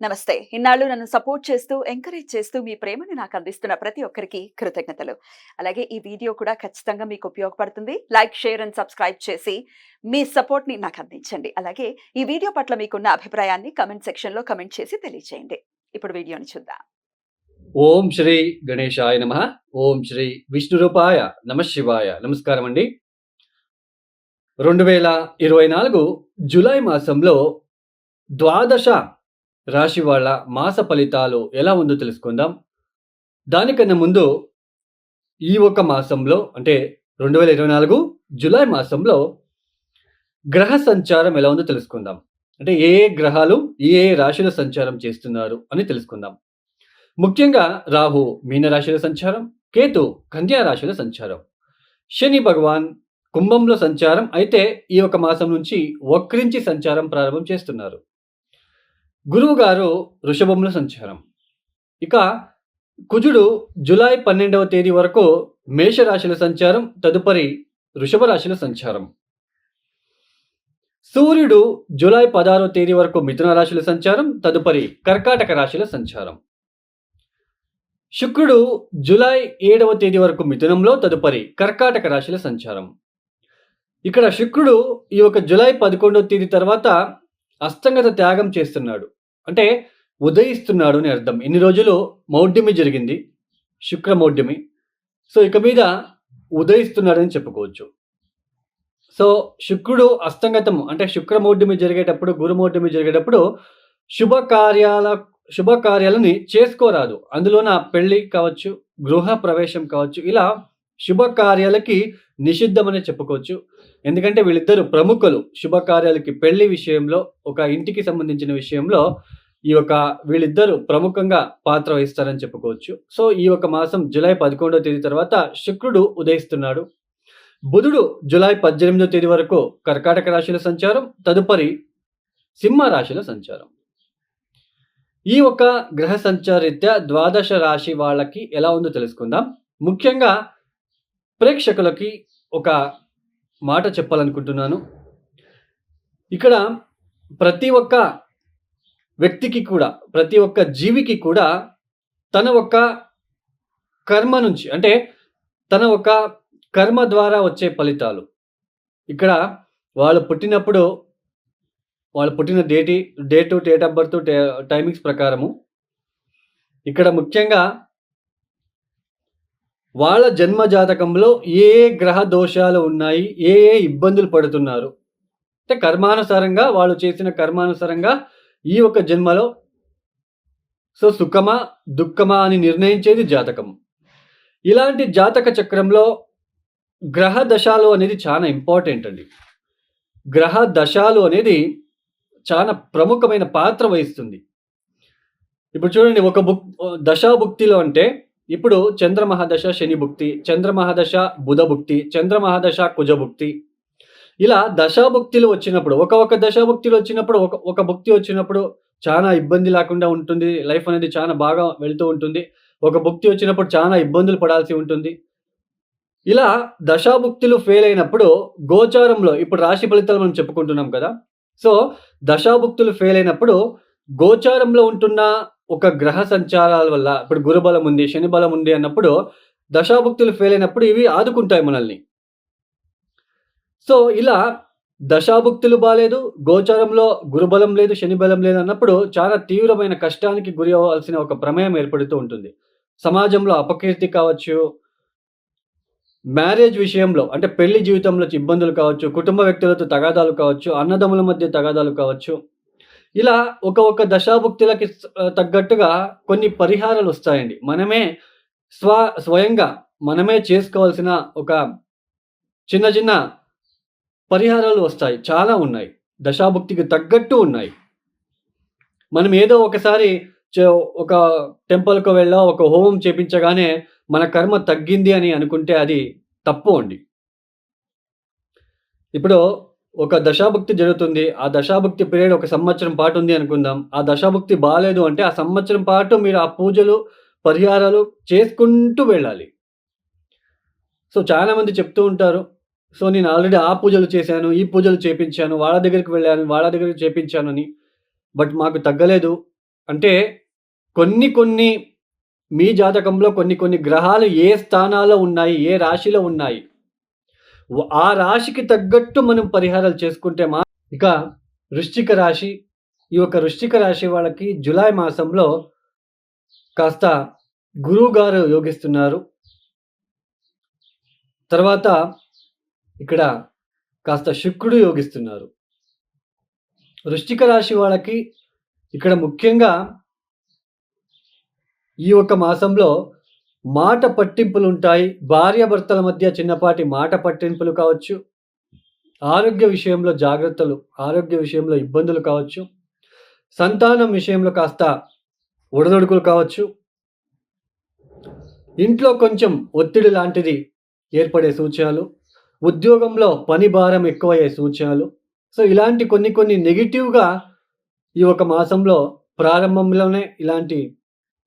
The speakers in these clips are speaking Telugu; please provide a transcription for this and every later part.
నమస్తే. ఇన్నాళ్ళు నన్ను సపోర్ట్ చేస్తూ, ఎంకరేజ్ చేస్తూ మీ ప్రేమని నాకు అందిస్తున్న ప్రతి ఒక్కరికి కృతజ్ఞతలు. అలాగే ఈ వీడియో కూడా ఖచ్చితంగా మీకు ఉపయోగపడుతుంది. లైక్, షేర్ అండ్ సబ్స్క్రైబ్ చేసి మీ సపోర్ట్‌ని నాకు అందించండి. అలాగే ఈ వీడియో పట్ల మీకున్న అభిప్రాయాన్ని కామెంట్ సెక్షన్‌లో కామెంట్ చేసి తెలియజేయండి. ఇప్పుడు వీడియోని చూద్దాం. ఓం శ్రీ గణేశాయ నమః. ఓం శ్రీ విష్ణురూపాయ నమః శివాయ. నమస్కారం అండి. 2024 జూలై మాసంలో ద్వాదశ రాశి వాళ్ళ మాస ఫలితాలు ఎలా ఉందో తెలుసుకుందాం. దానికన్నా ముందు ఈ ఒక మాసంలో అంటే 2024 జూలై మాసంలో గ్రహ సంచారం ఎలా ఉందో తెలుసుకుందాం. అంటే ఏ గ్రహాలు ఏ రాశిలో సంచారం చేస్తున్నారు అని తెలుసుకుందాం. ముఖ్యంగా రాహు మీనరాశిలో సంచారం, కేతు కన్యా రాశిలో సంచారం, శని భగవాన్ కుంభంలో సంచారం అయితే ఈ ఒక మాసం నుంచి వక్రించి సంచారం ప్రారంభం చేస్తున్నారు. గురువు గారు వృషభంలో సంచారం. ఇక కుజుడు జూలై 12వ తేదీ వరకు మేషరాశిలో సంచారం, తదుపరి వృషభ రాశిలో సంచారం. సూర్యుడు జూలై 16వ తేదీ వరకు మిథున రాశిలో సంచారం, తదుపరి కర్కాటక రాశిలో సంచారం. శుక్రుడు జూలై 7వ తేదీ వరకు మిథునంలో, తదుపరి కర్కాటక రాశిలో సంచారం. ఇక్కడ శుక్రుడు ఈ యొక్క జూలై 11వ తేదీ తర్వాత అస్తంగత త్యాగం చేస్తున్నాడు. అంటే ఉదయిస్తున్నాడు అని అర్థం. ఇన్ని రోజులు మౌఢ్యమి జరిగింది, శుక్ర మౌఢ్యమి. సో ఇక మీద ఉదయిస్తున్నాడని చెప్పుకోవచ్చు. సో శుక్రుడు అస్తంగతం అంటే శుక్రమౌఢ్యమి జరిగేటప్పుడు, గురుమౌఢ్యమి జరిగేటప్పుడు శుభకార్యాలని చేసుకోరాదు. అందులోన పెళ్లి కావచ్చు, గృహ ప్రవేశం కావచ్చు, ఇలా శుభకార్యాలకి నిషిద్ధమనే చెప్పుకోవచ్చు. ఎందుకంటే వీళ్ళిద్దరు ప్రముఖులు శుభకార్యాలకి, పెళ్లి విషయంలో, ఒక ఇంటికి సంబంధించిన విషయంలో వీళ్ళిద్దరూ ప్రముఖంగా పాత్ర వహిస్తారని చెప్పుకోవచ్చు. సో ఈ ఒక మాసం జూలై 11వ తేదీ తర్వాత శుక్రుడు ఉదయిస్తున్నాడు. బుధుడు జూలై 18వ తేదీ వరకు కర్కాటక రాశిలో సంచారం, తదుపరి సింహ రాశిలో సంచారం. ఈ ఒక గ్రహ సంచారరీత్యా ద్వాదశ రాశి వాళ్ళకి ఎలా ఉందో తెలుసుకుందాం. ముఖ్యంగా ప్రేక్షకులకి ఒక మాట చెప్పాలనుకుంటున్నాను. ఇక్కడ ప్రతి ఒక్క వ్యక్తికి కూడా, ప్రతి ఒక్క జీవికి కూడా తన ఒక్క కర్మ నుంచి, అంటే తన ఒక కర్మ ద్వారా వచ్చే ఫలితాలు. ఇక్కడ వాళ్ళు పుట్టినప్పుడు వాళ్ళు పుట్టిన డేట్ ఆఫ్ బర్త్, టైమింగ్స్ ప్రకారము ఇక్కడ ముఖ్యంగా వాళ్ళ జన్మ జాతకంలో ఏ గ్రహ దోషాలు ఉన్నాయి, ఏ ఇబ్బందులు పడుతున్నారు, అంటే కర్మానుసారంగా వాళ్ళు చేసిన కర్మానుసారంగా ఈ ఒక జన్మలో సో సుఖమా దుఃఖమా అని నిర్ణయించేది జాతకం. ఇలాంటి జాతక చక్రంలో గ్రహ దశాలు అనేది చాలా ఇంపార్టెంట్ అండి. గ్రహ దశాలు అనేది చాలా ప్రముఖమైన పాత్ర వహిస్తుంది. ఇప్పుడు చూడండి, ఒక దశాభుక్తిలో అంటే ఇప్పుడు చంద్రమహాదశ శని భుక్తి, చంద్రమహాదశ బుధ భుక్తి, చంద్రమహాదశ కుజ భుక్తి, ఇలా దశాభుక్తులు వచ్చినప్పుడు, ఒక దశాభుక్తులు వచ్చినప్పుడు, ఒక భుక్తి వచ్చినప్పుడు చాలా ఇబ్బంది లేకుండా ఉంటుంది. లైఫ్ అనేది చాలా బాగా వెళ్తూ ఉంటుంది. ఒక భుక్తి వచ్చినప్పుడు చాలా ఇబ్బందులు పడాల్సి ఉంటుంది. ఇలా దశాభుక్తులు ఫెయిల్ అయినప్పుడు గోచారంలో, ఇప్పుడు రాశి ఫలితాలు మనం చెప్పుకుంటున్నాం కదా. సో దశాభుక్తులు ఫెయిల్ అయినప్పుడు గోచారంలో ఉంటున్న ఒక గ్రహ సంచారాల వల్ల, ఇప్పుడు గురుబలం ఉంది, శని బలం ఉంది అన్నప్పుడు దశాభుక్తులు ఫెయిల్ అయినప్పుడు ఇవి ఆదుకుంటాయి మనల్ని. సో ఇలా దశాభుక్తులు బాలేదు, గోచారంలో గురుబలం లేదు, శని బలం లేదు అన్నప్పుడు చాలా తీవ్రమైన కష్టానికి గురి అవ్వాల్సిన ఒక ప్రమేయం ఏర్పడుతూ ఉంటుంది. సమాజంలో అపకీర్తి కావచ్చు, మ్యారేజ్ విషయంలో అంటే పెళ్లి జీవితంలో ఇబ్బందులు కావచ్చు, కుటుంబ వ్యక్తులతో తగాదాలు కావచ్చు, అన్నదమ్ముల మధ్య తగాదాలు కావచ్చు, ఇలా ఒక దశాభుక్తులకి తగ్గట్టుగా కొన్ని పరిహారాలు వస్తాయండి. మనమే స్వయంగా మనమే చేసుకోవాల్సిన ఒక చిన్న పరిహారాలు వస్తాయి. చాలా ఉన్నాయి, దశాభుక్తికి తగ్గట్టు ఉన్నాయి. మనం ఏదో ఒకసారి ఒక టెంపుల్‌కి వెళ్ళో, ఒక హోమం చేపించగానే మన కర్మ తగ్గింది అని అనుకుంటే అది తప్పు అండి. ఇప్పుడు ఒక దశాభుక్తి జరుగుతుంది. ఆ దశాభుక్తి పీరియడ్ ఒక సంవత్సరం పాటు ఉంది అనుకుందాం. ఆ దశాభుక్తి బాలేదు అంటే ఆ సంవత్సరం పాటు మీరు ఆ పూజలు, పరిహారాలు చేసుకుంటూ వెళ్ళాలి. సో చాలామంది చెప్తూ ఉంటారు, సో నేను ఆల్రెడీ ఆ పూజలు చేశాను, ఈ పూజలు చేపించాను, వాళ్ళ దగ్గరికి వెళ్ళాను, వాళ్ళ దగ్గరికి చేపించానని. బట్ మాకు తగ్గలేదు. అంటే కొన్ని మీ జాతకంలో కొన్ని గ్రహాలు ఏ స్థానాల్లో ఉన్నాయి, ఏ రాశిలో ఉన్నాయి, ఆ రాశికి తగ్గట్టు మనం పరిహారాలు చేసుకుంటే ఇక వృశ్చిక రాశి, ఈ యొక్క వృశ్చిక రాశి వాళ్ళకి జులై మాసంలో కాస్త గురువుగారు యోగిస్తున్నారు. తర్వాత ఇక్కడ కాస్త శుక్రుడు యోగిస్తున్నారు. వృశ్చిక రాశి వాళ్ళకి ఇక్కడ ముఖ్యంగా ఈ యొక్క మాసంలో మాట పట్టింపులుంటాయి. భార్యాభర్తల మధ్య చిన్నపాటి మాట పట్టింపులు కావచ్చు. ఆరోగ్య విషయంలో జాగ్రత్తలు, ఆరోగ్య విషయంలో ఇబ్బందులు కావచ్చు. సంతానం విషయంలో కాస్త ఒడిదుడుకులు కావచ్చు. ఇంట్లో కొంచెం ఒత్తిడి లాంటిది ఏర్పడే సూచనలు. ఉద్యోగంలో పని భారం ఎక్కువయ్యే సూచనలు. సో ఇలాంటి కొన్ని నెగెటివ్‌గా ఈ ఒక మాసంలో ప్రారంభంలోనే ఇలాంటి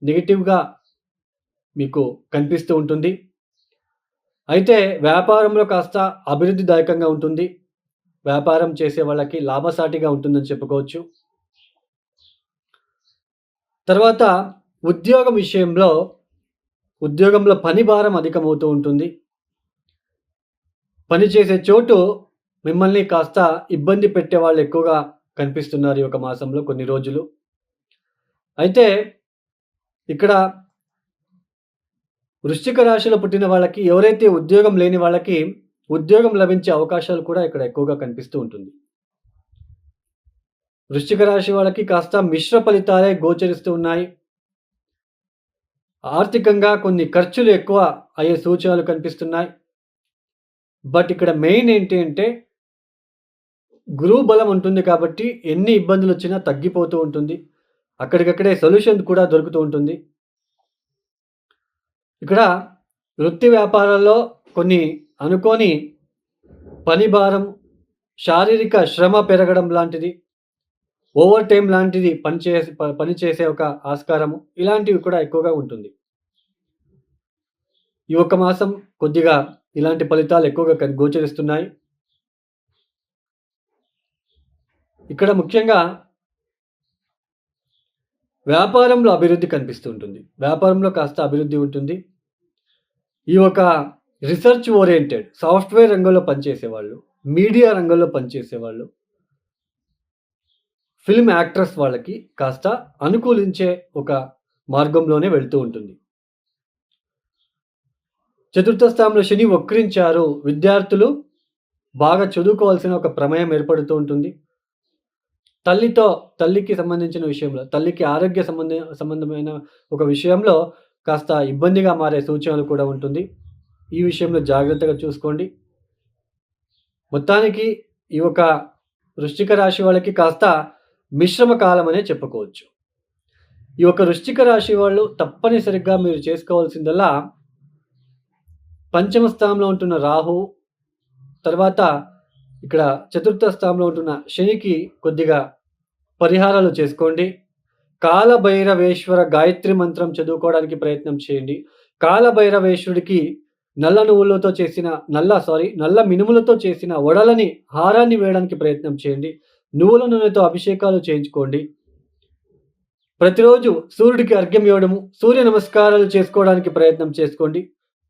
నెగెటివ్‌గా మీకు కనిపిస్తూ ఉంటుంది. అయితే వ్యాపారంలో కాస్త అభివృద్ధిదాయకంగా ఉంటుంది. వ్యాపారం చేసే వాళ్ళకి లాభసాటిగా ఉంటుందని చెప్పుకోవచ్చు. తర్వాత ఉద్యోగం విషయంలో, ఉద్యోగంలో పని భారం అధికమవుతూ ఉంటుంది. పని చేసే చోటు మిమ్మల్ని కాస్త ఇబ్బంది పెట్టేవాళ్ళు ఎక్కువగా కనిపిస్తున్నారు ఈ యొక్క మాసంలో కొన్ని రోజులు. అయితే ఇక్కడ వృశ్చిక రాశిలో పుట్టిన వాళ్ళకి, ఎవరైతే ఉద్యోగం లేని వాళ్ళకి ఉద్యోగం లభించే అవకాశాలు కూడా ఇక్కడ ఎక్కువగా కనిపిస్తూ ఉంటుంది. వృశ్చిక రాశి వాళ్ళకి కాస్త మిశ్ర ఫలితాలే గోచరిస్తూ ఉన్నాయి. ఆర్థికంగా కొన్ని ఖర్చులు ఎక్కువ అయ్యే సూచనలు కనిపిస్తున్నాయి. బట్ ఇక్కడ మెయిన్ ఏంటి అంటే గురువు బలం ఉంటుంది కాబట్టి ఎన్ని ఇబ్బందులొచ్చినా తగ్గిపోతూ ఉంటుంది. అక్కడికక్కడే సొల్యూషన్ కూడా దొరుకుతూ ఉంటుంది. ఇక్కడ వృత్తి వ్యాపారాల్లో కొన్ని అనుకోని పని భారం, శారీరక శ్రమ పెరగడం లాంటిది, ఓవర్ టైమ్ లాంటిది పని చేసే ఒక ఆస్కారము, ఇలాంటివి కూడా ఎక్కువగా ఉంటుంది. ఈ ఒక్క మాసం కొద్దిగా ఇలాంటి ఫలితాలు ఎక్కువగా గోచరిస్తున్నాయి. ఇక్కడ ముఖ్యంగా వ్యాపారంలో అభివృద్ధి కనిపిస్తూ ఉంటుంది. వ్యాపారంలో కాస్త అభివృద్ధి ఉంటుంది. ఈ ఒక రిసర్చ్ ఓరియెంటెడ్ సాఫ్ట్‌వేర్ రంగంలో పనిచేసేవాళ్ళు, మీడియా రంగంలో పనిచేసేవాళ్ళు, ఫిల్మ్ యాక్టర్స్ వాళ్ళకి కాస్త అనుకూలించే ఒక మార్గంలోనే వెళ్తూ ఉంటుంది. చతుర్థ స్థానంలో శని వక్రించారు. విద్యార్థులు బాగా చదువుకోవాల్సిన ఒక ప్రమేయం ఏర్పడుతూ ఉంటుంది. తల్లికి సంబంధించిన విషయంలో, తల్లికి ఆరోగ్య సంబంధమైన ఒక విషయంలో కాస్త ఇబ్బందిగా మారే సూచనలు కూడా ఉంటుంది. ఈ విషయంలో జాగ్రత్తగా చూసుకోండి. మొత్తానికి ఈ ఒక వృశ్చిక రాశి వాళ్ళకి కాస్త మిశ్రమ కాలం అనే చెప్పుకోవచ్చు. ఈ యొక్క వృశ్చిక రాశి వాళ్ళు తప్పనిసరిగా మీరు చేసుకోవాల్సిందల్లా పంచమ స్థానంలో ఉంటున్న రాహు, తర్వాత ఇక్కడ చతుర్థ స్థానంలో ఉంటున్న శనికి కొద్దిగా పరిహారాలు చేసుకోండి. కాలభైరవేశ్వర గాయత్రి మంత్రం చదువుకోవడానికి ప్రయత్నం చేయండి. కాలభైరవేశ్వరుడికి నల్ల మినుములతో చేసిన వడలని హారాన్ని వేయడానికి ప్రయత్నం చేయండి. నువ్వుల నూనెతో అభిషేకాలు చేయించుకోండి. ప్రతిరోజు సూర్యుడికి అర్ఘ్యం ఇవ్వడము, సూర్య నమస్కారాలు చేసుకోవడానికి ప్రయత్నం చేసుకోండి.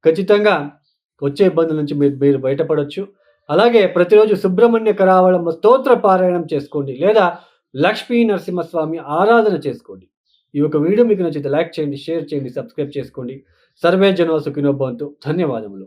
ఖచ్చితంగా వచ్చే ఇబ్బందుల నుంచి మీరు బయటపడొచ్చు. అలాగే ప్రతిరోజు సుబ్రహ్మణ్య కరావళం స్తోత్ర పారాయణం చేసుకోండి, లేదా లక్ష్మీ నరసింహస్వామి ఆరాధన చేసుకోండి. ఈ యొక్క వీడియో మీకు నచ్చితే లైక్ చేయండి, షేర్ చేయండి, సబ్స్క్రైబ్ చేసుకోండి. సర్వే జనో సుఖినో భవంతు. ధన్యవాదములు.